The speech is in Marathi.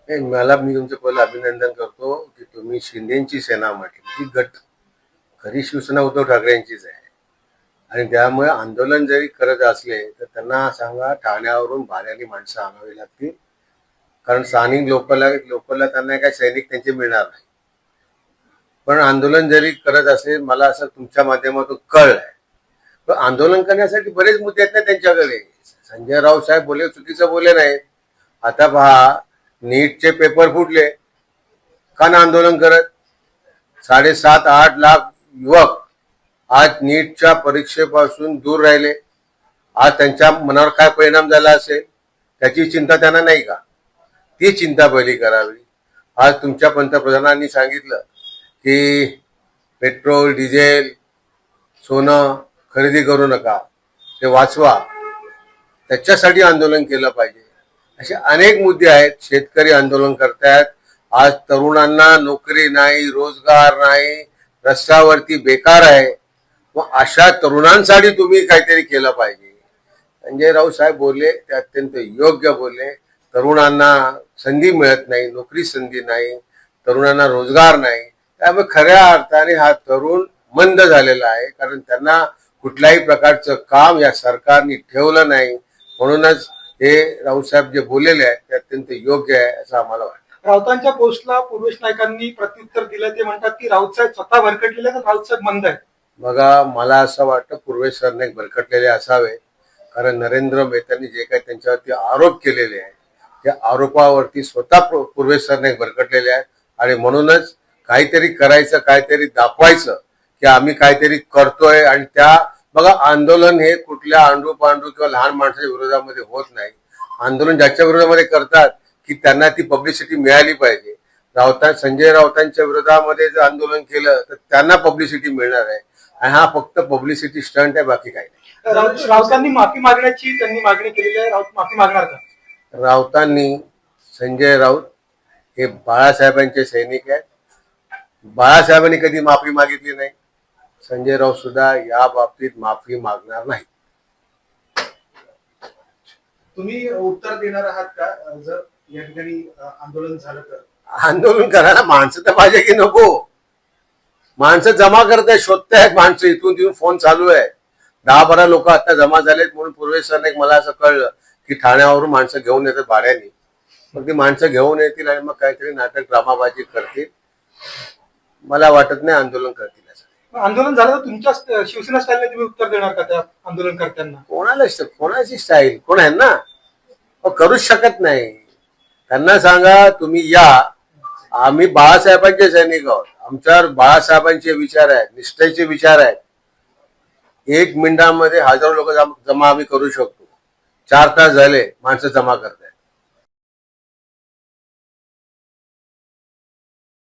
मला मी तुमचं पहिलं अभिनंदन करतो की तुम्ही शिंदेची सेना म्हटली ती गट खरी शिवसेना उद्धव ठाकरेंचीच आहे. आणि त्यामुळे आंदोलन जरी करत असले तर त्यांना सांगा ठाण्यावरून भाड्याने माणसं आणावी लागतील, कारण स्थानिक लोकलला त्यांना काय सैनिक त्यांचे मिळणार नाही. पण आंदोलन जरी करत असेल, मला असं तुमच्या माध्यमातून कळलंय, पण आंदोलन करण्यासाठी बरेच मुद्दे आहेत ना त्यांच्याकडे. संजय राऊत साहेब बोले, चुकीचं बोले नाहीत. आता पहा, नीटचे पेपर फुटले, का ना आंदोलन करत? 7.5-8 लाख युवक आज नीटच्या परीक्षेपासून दूर राहिले. आज त्यांच्या मनावर काय परिणाम झाला असेल त्याची चिंता त्यांना नाही का? ती चिंता पहिली करावी. आज तुमच्या पंतप्रधानांनी सांगितलं की पेट्रोल डिझेल सोनं खरेदी करू नका, ते वाचवा, त्याच्यासाठी आंदोलन केलं पाहिजे. असे अनेक मुद्दे आहेत. शेतकरी आंदोलन करतायत. आज तरुणांना नोकरी नाही, रोजगार नाही, रस्त्यावरती बेकार आहे. मग अशा तरुणांसाठी तुम्ही काहीतरी केलं पाहिजे. संजय राऊत साहेब बोलले ते अत्यंत योग्य बोलले. तरुणांना संधी मिळत नाही, नोकरी संधी नाही, तरुणांना रोजगार नाही. त्यामुळे खऱ्या अर्थाने हा तरुण मंद झालेला आहे, कारण त्यांना कुठल्याही प्रकारचं काम या सरकारने ठेवलं नाही. म्हणूनच हे राऊत साहेब जे बोललेले आहेत ते अत्यंत योग्य आहे असं आम्हाला वाटतं. राऊतांच्या पोस्टला पूर्वेश नाईकांनी प्रत्युत्तर दिलं. ते म्हणतात की राऊत साहेब स्वतः भरकटलेले तर राऊत साहेब मंद आहेत. बघा, मला असं वाटतं पूर्वेश सरनाईक भरकटलेले असावे, कारण नरेंद्र मेहतांनी जे काही त्यांच्यावरती आरोप केलेले आहेत त्या आरोपावरती स्वतः पूर्वेश सरनाईक भरकटलेले आहेत. आणि म्हणूनच काहीतरी करायचं, काहीतरी दाखवायचं की आम्ही काहीतरी करतोय. आणि त्या बघा, आंदोलन हे कुठल्या आंडू पांडू किंवा लहान माणसाच्या विरोधामध्ये होत नाही. आंदोलन ज्याच्या विरोधामध्ये करतात की त्यांना ती पब्लिसिटी मिळाली पाहिजे. संजय राऊतांच्या विरोधामध्ये जर आंदोलन केलं तर त्यांना पब्लिसिटी मिळणार आहे. आणि हा फक्त पब्लिसिटी स्टंट आहे, बाकी काही नाही. राऊतांनी माफी मागण्याची त्यांनी मागणी केलेली आहे. राऊत माफी मागणार का? राऊतांनी, संजय राऊत हे बाळासाहेबांचे सैनिक आहेत. बाळासाहेबांनी कधी माफी मागितली नाही. संजय राऊत सुद्धा या बाबतीत माफी मागणार नाही. तुम्ही उत्तर देणार आहात का जर या ठिकाणी आंदोलन झालं तर? आंदोलन करायला माणसं तर पाहिजे की नको? माणसं जमा करत आहेत, शोधतायत माणसं. इथून तिथून फोन चालू आहे. 10-12 लोक आता जमा झालेत. म्हणून पूर्वेश सरनाईक, मला असं कळलं की ठाण्यावरून माणसं घेऊन येतात भाड्याने. मग ती माणसं घेऊन येतील आणि मग काहीतरी नाटक ड्रामाबाजी करतील. मला वाटत नाही आंदोलन करतील असं. आंदोलन झालं तर तुमच्या शिवसेना स्टाईलने तुम्ही उत्तर देणार का त्या आंदोलन करताना? कोणाची स्टाईल? कोण आहे ना, करूच शकत नाही. त्यांना सांगा तुम्ही या, आम्ही बाळासाहेबांचे सैनिक आहोत. आमच्यावर बाळासाहेबांचे विचार आहेत, निष्ठेचे विचार आहेत. 1 मिनिटामध्ये हजारो लोक जमा आम्ही करू शकतो. 4 तास झाले माणसं जमा करतायत.